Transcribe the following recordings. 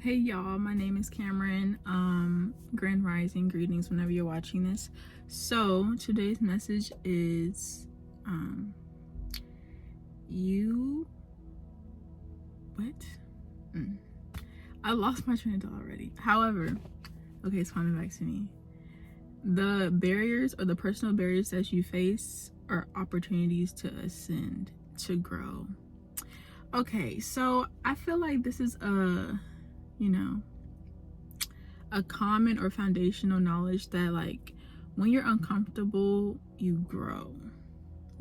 Hey y'all, my name is Cameron. Grand Rising, greetings whenever you're watching this. So today's message is you what? I lost my train of thought already. However, okay, it's coming back to me. The barriers or the personal barriers that you face are opportunities to ascend, to grow. Okay, so I feel like this is a common or foundational knowledge that, like, when you're uncomfortable, you grow.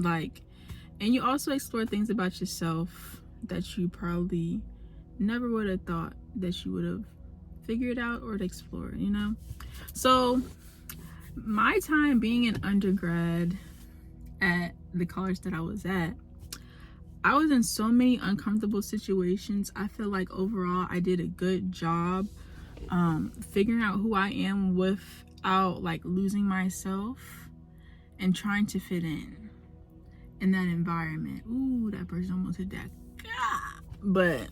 And you also explore things about yourself that you probably never would have thought that you would have figured out or explored, So my time being an undergrad at the college that I was at, I was in so many uncomfortable situations. I feel like overall I did a good job figuring out who I am without like losing myself and trying to fit in that environment. Ooh, that person almost hit that. But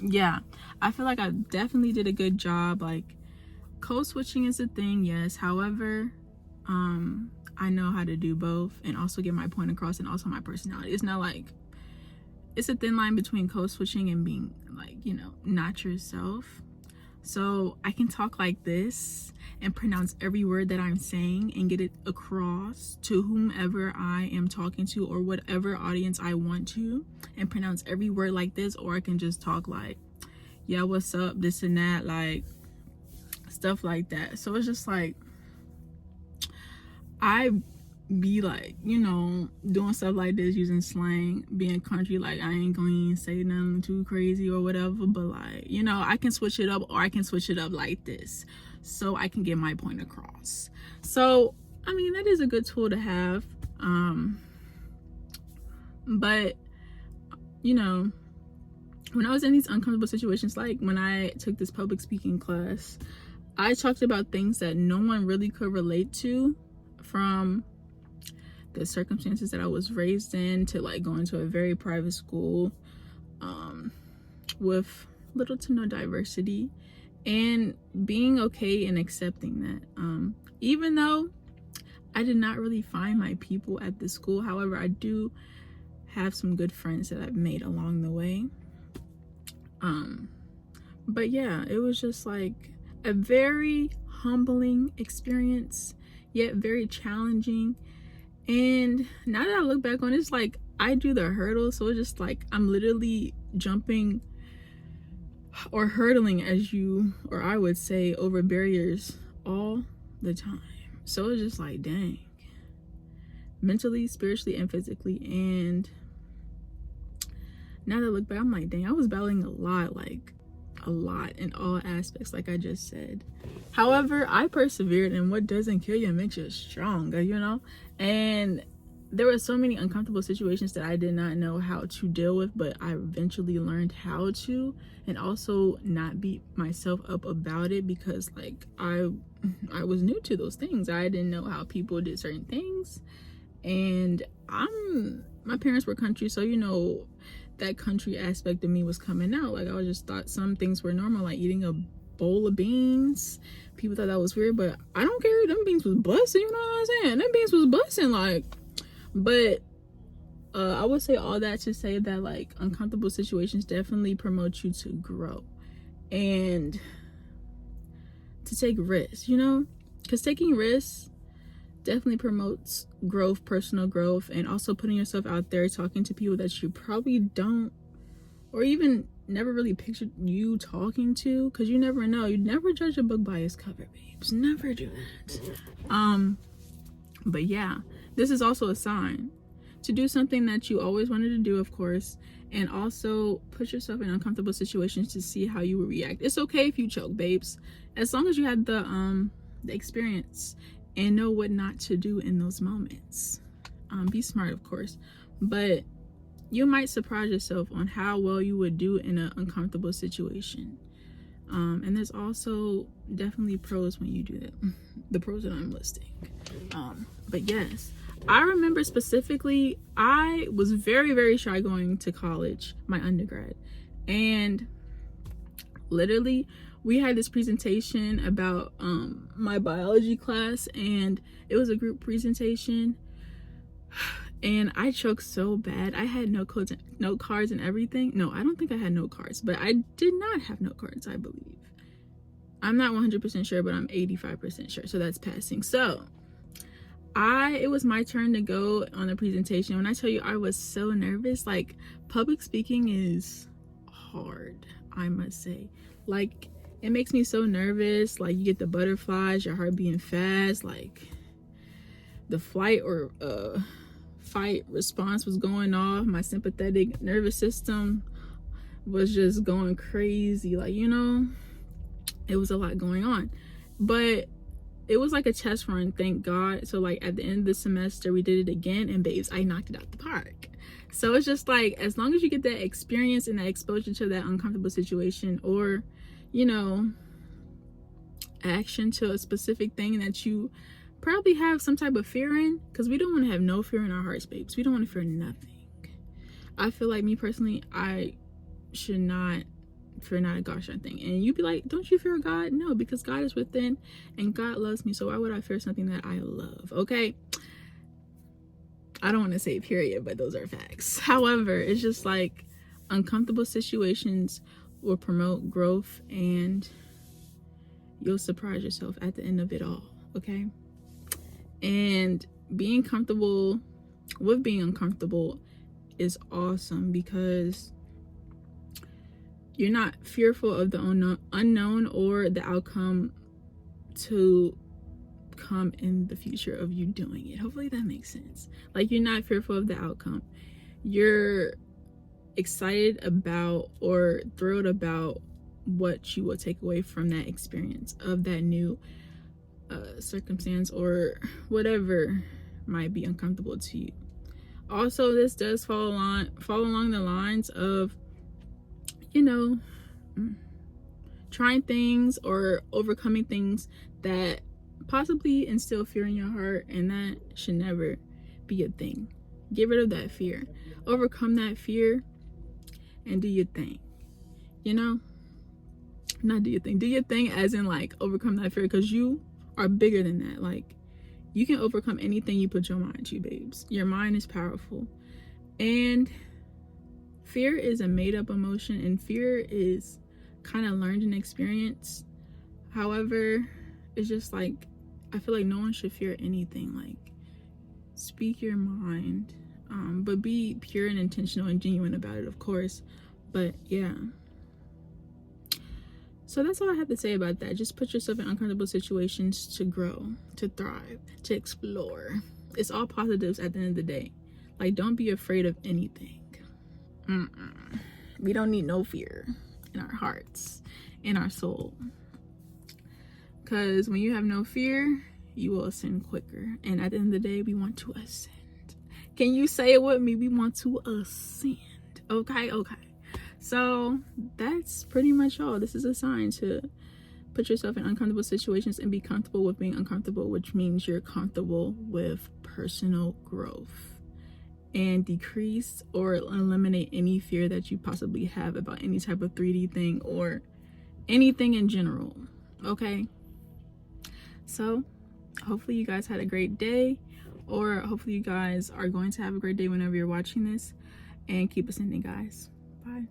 yeah, I feel like I definitely did a good job. Like, code switching is a thing, yes. However, I know how to do both and also get my point across, and also my personality. It's not like, it's a thin line between code switching and being like, not yourself. So I can talk like this and pronounce every word that I'm saying and get it across to whomever I am talking to or whatever audience I want to, and pronounce every word like this. Or I can just talk like, yeah, what's up, this and that, like stuff like that. So it's just like, I be like, doing stuff like this, using slang, being country, like I ain't gonna say nothing too crazy or whatever, but like, I can switch it up, or I can switch it up like this so I can get my point across. So I mean, that is a good tool to have. But when I was in these uncomfortable situations, like when I took this public speaking class, I talked about things that no one really could relate to, from the circumstances that I was raised in to like going to a very private school with little to no diversity, and being okay and accepting that, even though I did not really find my people at the school. However, I do have some good friends that I've made along the way. But yeah, it was just like a very humbling experience, yet very challenging. And now that I look back on it, it's like I do the hurdle, so it's just like I'm literally jumping or hurdling, or I would say, over barriers all the time. So it's just like, dang, mentally, spiritually, and physically. And now that I look back, I'm like, dang, I was battling a lot in all aspects, like I just said. However, I persevered, and what doesn't kill you makes you stronger, and there were so many uncomfortable situations that I did not know how to deal with, but I eventually learned how to, and also not beat myself up about it, because like I was new to those things. I didn't know how people did certain things, and my parents were country, so that country aspect of me was coming out. Like, I just thought some things were normal, like eating a bowl of beans. People thought that was weird, but I don't care. Them beans was busting, you know what I'm saying? Them beans was busting, like. But I would say all that to say that, like, uncomfortable situations definitely promote you to grow and to take risks, because taking risks definitely promotes growth, personal growth, and also putting yourself out there, talking to people that you probably don't, or even never really pictured you talking to, because you never know. You never judge a book by its cover, babes. Never do that. But yeah, this is also a sign to do something that you always wanted to do, of course, and also put yourself in uncomfortable situations to see how you will react. It's okay if you choke, babes, as long as you had the experience and know what not to do in those moments. Be smart, of course, but you might surprise yourself on how well you would do in an uncomfortable situation. And there's also definitely pros when you do that. The pros that I'm listing. But yes, I remember specifically, I was very, very shy going to college, my undergrad. And literally, we had this presentation about my biology class, and it was a group presentation, and I choked so bad. I had note cards and everything. No, I don't think I had note cards, but I did not have note cards, I believe. I'm not 100% sure, but I'm 85% sure, so that's passing. So it was my turn to go on the presentation. When I tell you I was so nervous, like, public speaking is hard, I must say. Like, it makes me so nervous. Like, you get the butterflies, your heart beating fast, like the flight or fight response was going off. My sympathetic nervous system was just going crazy. Like, you know, it was a lot going on, but it was like a test run, thank God. So like at the end of the semester, we did it again, and babes, I knocked it out the park. So it's just like, as long as you get that experience and that exposure to that uncomfortable situation, or, you know, action to a specific thing that you probably have some type of fear in, because we don't want to have no fear in our hearts, babes. We don't want to fear nothing. I feel like, me personally, I should not fear not a gosh darn thing. And you'd be like, don't you fear God? No, because God is within and God loves me, so why would I fear something that I love? Okay, I don't want to say period, but those are facts. However, it's just like, uncomfortable situations will promote growth, and you'll surprise yourself at the end of it all. Okay, and being comfortable with being uncomfortable is awesome, because you're not fearful of the unknown or the outcome to come in the future of you doing it. Hopefully that makes sense. Like, you're not fearful of the outcome. You're excited about or thrilled about what you will take away from that experience of that new circumstance or whatever might be uncomfortable to you. Also, this does fall along the lines of, you know, trying things or overcoming things that possibly instill fear in your heart, and that should never be a thing. Get rid of that fear, overcome that fear, and do your thing. You know, not do your thing, do your thing as in like overcome that fear, because you are bigger than that. Like, you can overcome anything you put your mind to, babes. Your mind is powerful, and fear is a made-up emotion, and fear is kind of learned and experienced. However, it's just like, I feel like no one should fear anything. Like, speak your mind, but be pure and intentional and genuine about it, of course. But yeah, so that's all I have to say about that. Just put yourself in uncomfortable situations to grow, to thrive, to explore. It's all positives at the end of the day. Like, don't be afraid of anything. We don't need no fear in our hearts, in our soul, because when you have no fear, you will ascend quicker. And at the end of the day, we want to ascend. Can you say it with me? We want to ascend. Okay, so that's pretty much all. This is a sign to put yourself in uncomfortable situations and be comfortable with being uncomfortable, which means you're comfortable with personal growth, and decrease or eliminate any fear that you possibly have about any type of 3D thing or anything in general. Okay, so hopefully you guys had a great day, or hopefully you guys are going to have a great day whenever you're watching this, and keep ascending, guys. Bye.